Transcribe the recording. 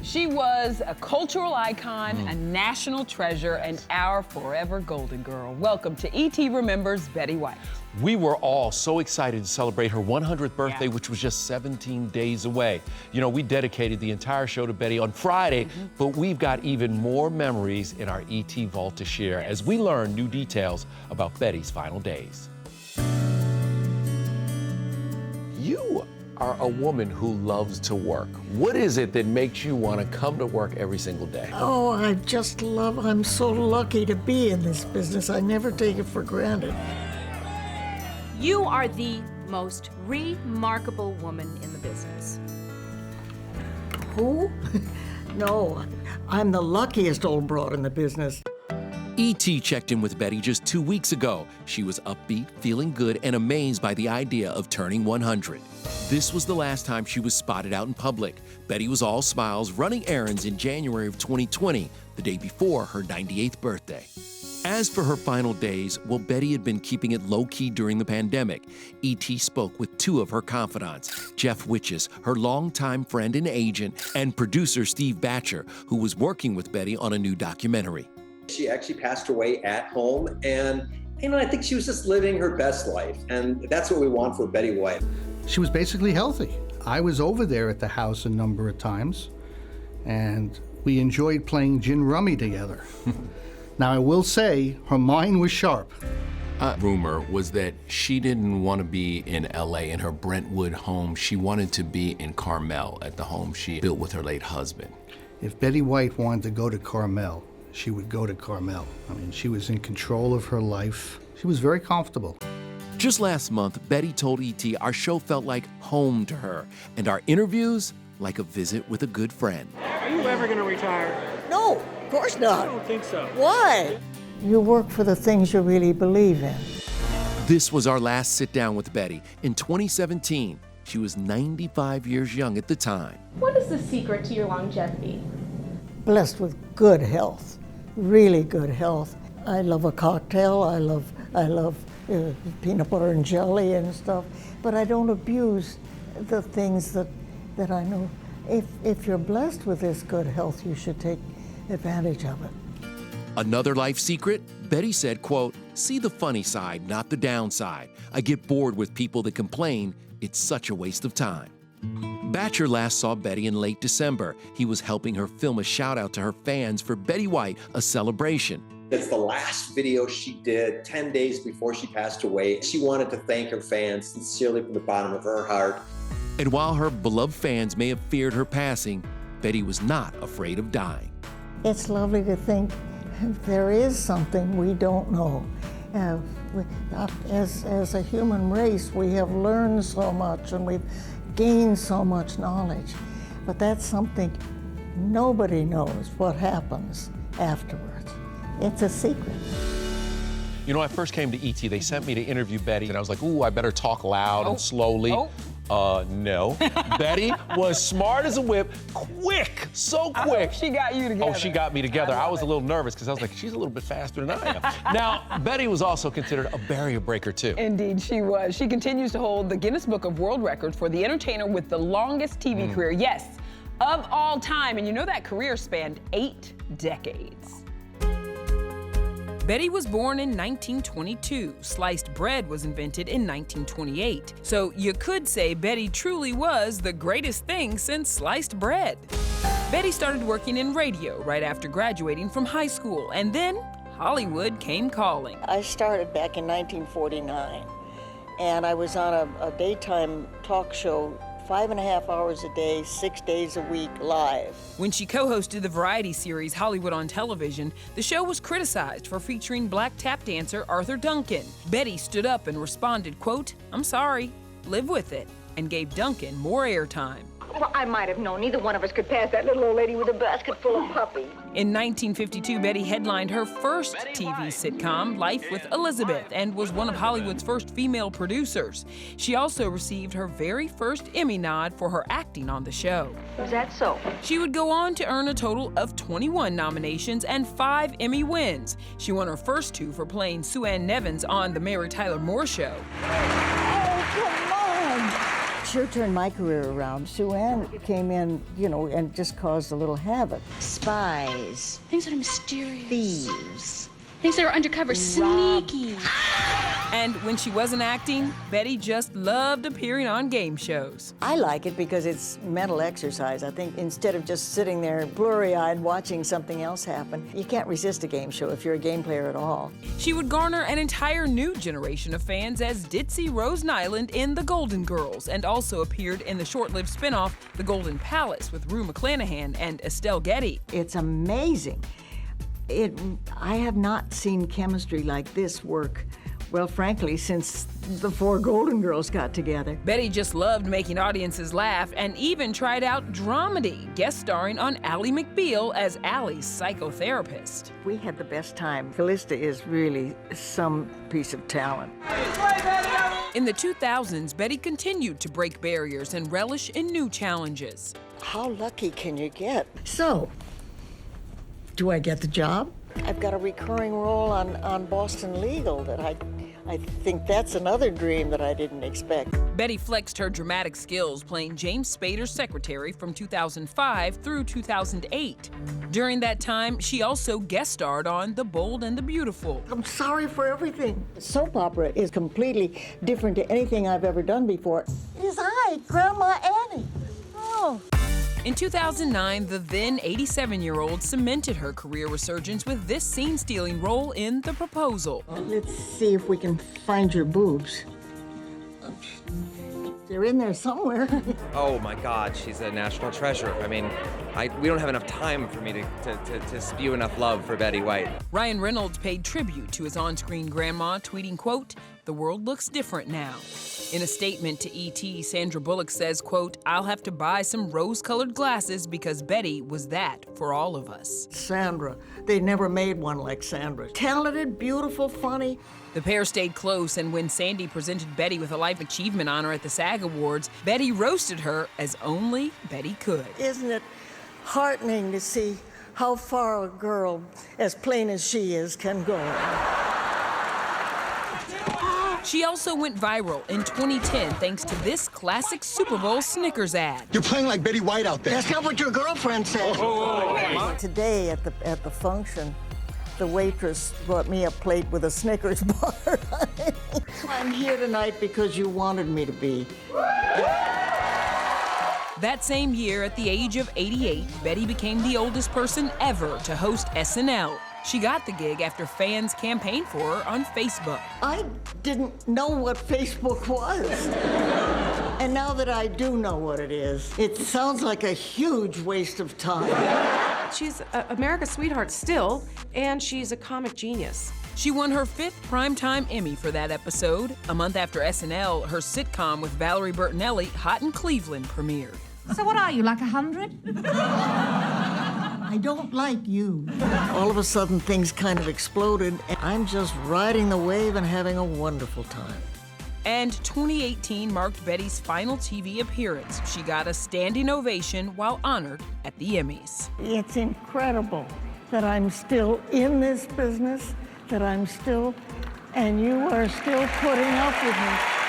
She was a cultural icon, a national treasure, and our forever golden girl. Welcome to E.T. Remembers Betty White. We were all so excited to celebrate her 100th birthday, which was just 17 days away. You know, we dedicated the entire show to Betty on Friday, but we've got even more memories in our E.T. vault to share as we learn new details about Betty's final days. You are a woman who loves to work. What is it that makes you want to come to work every single day? Oh, I'm so lucky to be in this business. I never take it for granted. You are the most remarkable woman in the business. Who? No, I'm the luckiest old broad in the business. E.T. checked in with Betty just 2 weeks ago. She was upbeat, feeling good, and amazed by the idea of turning 100. This was the last time she was spotted out in public. Betty was all smiles, running errands in January of 2020, the day before her 98th birthday. As for her final days, well, Betty had been keeping it low-key during the pandemic. E.T. spoke with two of her confidants, Jeff Witches, her longtime friend and agent, and producer Steve Batcher, who was working with Betty on a new documentary. She actually passed away at home, and I think she was just living her best life, and that's what we want for Betty White. She was basically healthy. I was over there at the house a number of times, and we enjoyed playing gin rummy together. Now, I will say, her mind was sharp. Rumor was that she didn't want to be in L.A. in her Brentwood home. She wanted to be in Carmel at the home she built with her late husband. If Betty White wanted to go to Carmel, she would go to Carmel. I mean, she was in control of her life. She was very comfortable. Just last month, Betty told E.T. our show felt like home to her, and our interviews like a visit with a good friend. Are you ever going to retire? No, of course not. I don't think so. Why? You work for the things you really believe in. This was our last sit down with Betty in 2017. She was 95 years young at the time. What is the secret to your longevity? Blessed with good health, really good health. I love a cocktail. I love peanut butter and jelly and stuff, but I don't abuse the things that I know. If you're blessed with this good health, you should take advantage of it. Another life secret? Betty said, quote, "See the funny side, not the downside. I get bored with people that complain. It's such a waste of time." Batcher last saw Betty in late December. He was helping her film a shout out to her fans for Betty White, a celebration. It's the last video she did 10 days before she passed away. She wanted to thank her fans sincerely from the bottom of her heart. And while her beloved fans may have feared her passing, Betty was not afraid of dying. It's lovely to think there is something we don't know. As a human race, we have learned so much and we've gained so much knowledge, but that's something nobody knows what happens afterwards. It's a secret. You know, I first came to E.T., they sent me to interview Betty, and I was like, ooh, I better talk loud and slowly. No. Betty was smart as a whip, quick, so quick. She got you together. Oh, she got me together. I was a little nervous because I was like, she's a little bit faster than I am. Now, Betty was also considered a barrier breaker, too. Indeed, she was. She continues to hold the Guinness Book of World Records for the entertainer with the longest TV career, yes, of all time. And you know that career spanned 8 decades. Betty was born in 1922. Sliced bread was invented in 1928. So you could say Betty truly was the greatest thing since sliced bread. Betty started working in radio right after graduating from high school, and then Hollywood came calling. I started back in 1949, and I was on a daytime talk show 5.5 hours a day, 6 days a week, live. When she co-hosted the variety series Hollywood on Television, the show was criticized for featuring black tap dancer Arthur Duncan. Betty stood up and responded, quote, "I'm sorry, live with it," and gave Duncan more airtime. Well, I might have known neither one of us could pass that little old lady with a basket full of puppies. In 1952, Betty headlined her first TV sitcom, Life with Elizabeth, and was one of Hollywood's first female producers. She also received her very first Emmy nod for her acting on the show. Is that so? She would go on to earn a total of 21 nominations and 5 Emmy wins. She won her first 2 for playing Sue Ann Nevins on The Mary Tyler Moore Show. Oh, come on! Sure turned my career around. Sue Ann came in, you know, and just caused a little havoc. Spies. Things that are mysterious. Thieves. Things that are undercover, sneaky. And when she wasn't acting, Betty just loved appearing on game shows. I like it because it's mental exercise. I think instead of just sitting there blurry-eyed watching something else happen, you can't resist a game show if you're a game player at all. She would garner an entire new generation of fans as Ditzy Rose Nyland in The Golden Girls, and also appeared in the short-lived spin-off The Golden Palace with Rue McClanahan and Estelle Getty. It's amazing. I have not seen chemistry like this work, well, frankly, since the 4 Golden Girls got together. Betty just loved making audiences laugh and even tried out dramedy, guest starring on Ally McBeal as Allie's psychotherapist. We had the best time. Callista is really some piece of talent. In the 2000s, Betty continued to break barriers and relish in new challenges. How lucky can you get? So, do I get the job? I've got a recurring role on Boston Legal that I think that's another dream that I didn't expect. Betty flexed her dramatic skills playing James Spader's secretary from 2005 through 2008. During that time, she also guest starred on The Bold and the Beautiful. I'm sorry for everything. Soap opera is completely different to anything I've ever done before. It is I, Grandma Annie. Oh. In 2009, the then 87-year-old cemented her career resurgence with this scene-stealing role in The Proposal. Let's see if we can find your boobs. They're in there somewhere. Oh my God, she's a national treasure. I mean, we don't have enough time for me to spew enough love for Betty White. Ryan Reynolds paid tribute to his on-screen grandma, tweeting, quote, "The world looks different now." In a statement to E.T., Sandra Bullock says, quote, "I'll have to buy some rose-colored glasses because Betty was that for all of us." Sandra, they never made one like Sandra. Talented, beautiful, funny. The pair stayed close, and when Sandy presented Betty with a Life Achievement honor at the SAG Awards, Betty roasted her as only Betty could. Isn't it heartening to see how far a girl as plain as she is can go? She also went viral in 2010 thanks to this classic Super Bowl Snickers ad. You're playing like Betty White out there. That's not what your girlfriend said. Today at the function, the waitress brought me a plate with a Snickers bar. I'm here tonight because you wanted me to be. That same year, at the age of 88, Betty became the oldest person ever to host SNL. She got the gig after fans campaigned for her on Facebook. I didn't know what Facebook was. And now that I do know what it is, it sounds like a huge waste of time. She's America's sweetheart still, and she's a comic genius. She won her 5th Primetime Emmy for that episode. A month after SNL, her sitcom with Valerie Bertinelli, Hot in Cleveland, premiered. So what are you, like 100? I don't like you. All of a sudden, things kind of exploded, and I'm just riding the wave and having a wonderful time. And 2018 marked Betty's final TV appearance. She got a standing ovation while honored at the Emmys. It's incredible that I'm still in this business, and you are still putting up with me.